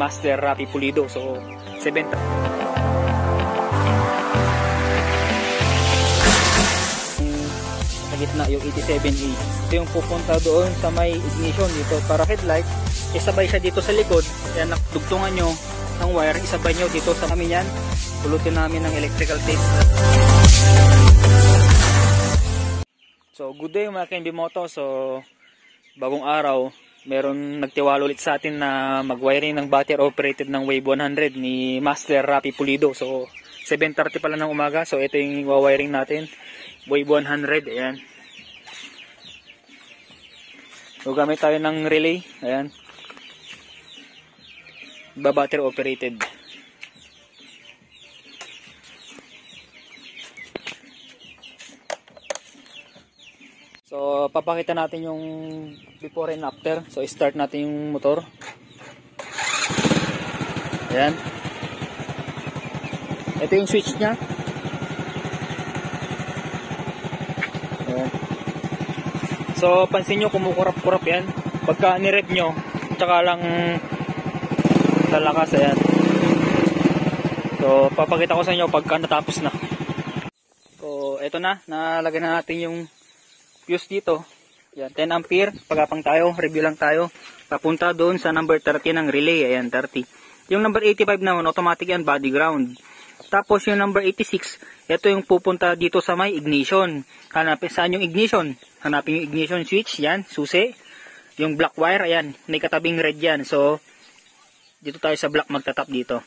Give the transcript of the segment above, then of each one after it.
Master Rapi Pulido. So 7 sa gitna yung 87A. Ito yung pupunta doon sa may ignition dito para headlight. Isabay siya dito sa likod. Kaya nakdugtungan nyo ng wire, isabay nyo dito sa amin yan. Pulutin namin ng electrical tape. So good day mga ka-MB-Moto. So bagong araw, meron nagtiwala ulit sa atin na mag-wiring ng battery operated ng Wave 100 ni Master Rapi Pulido. So 7:30 pala ng umaga. So ito yung wiring natin, Wave 100. Ayan. So gamit tayo ng relay. Ayan. Battery operated. So papakita natin yung before and after. So start natin yung motor. Ayan. Ito yung switch nya. Ayan. So pansin nyo kumukurap-kurap yan. Pagka ni-rev nyo, tsaka lang lalakas. Ayan. So papakita ko sa inyo pagka natapos na. So eto na, nalagyan na natin yung fuse dito. Yan, 10 ampere. Pagapang tayo, review lang tayo. Papunta doon sa number 30 ng relay. Ayan, 30. Yung number 85 naman, automatic yan, body ground. Tapos yung number 86, ito yung pupunta dito sa may ignition. Hanapin, saan yung ignition? Hanapin yung ignition switch, yan, susi. Yung black wire, ayan, may katabing red yan. So, dito tayo sa black magtatap dito.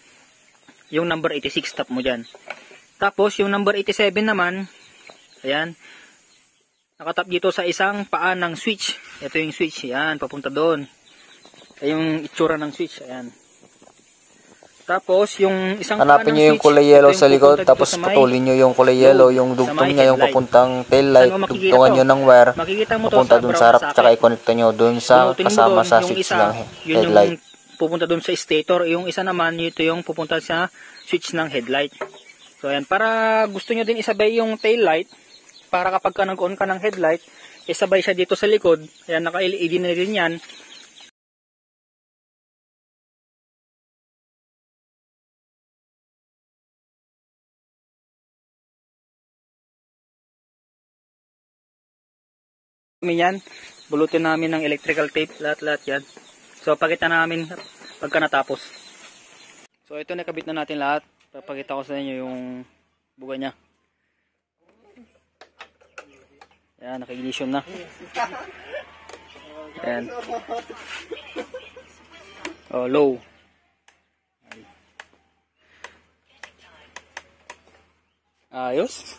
Yung number 86, tap mo dyan. Tapos, yung number 87 naman, ayan, nakatap dito sa isang paa ng switch. Ito yung switch. Ayan, papunta doon. Ito yung itsura ng switch. Ayan. Tapos, yung isang paa ng switch. Hanapin nyo yung kulay yellow sa likod. Tapos putulin nyo yung kulay yellow. Yung dugtong niya yung papuntang tail light. Dugtungan nyo ng wire. Papunta doon sa harap. Tsaka i-connect nyo doon sa kasama sa switch ng headlight. Yung pupunta doon sa stator. Yung isa naman, ito yung pupunta sa switch ng headlight. So, ayan. Para gusto nyo din isabay yung tail light, para kapag ka nag-on ka ng headlight, isabay siya dito sa likod. Ayan, naka-LED na rin yan. Yan, bulutin namin ng electrical tape, lahat-lahat yan. So, pakita namin pagka natapos. So, ito nakabit na natin lahat. Papakita ko sa inyo yung buga niya. Ayan, naka-ignition na. Ayan. Oh, low. Ayos.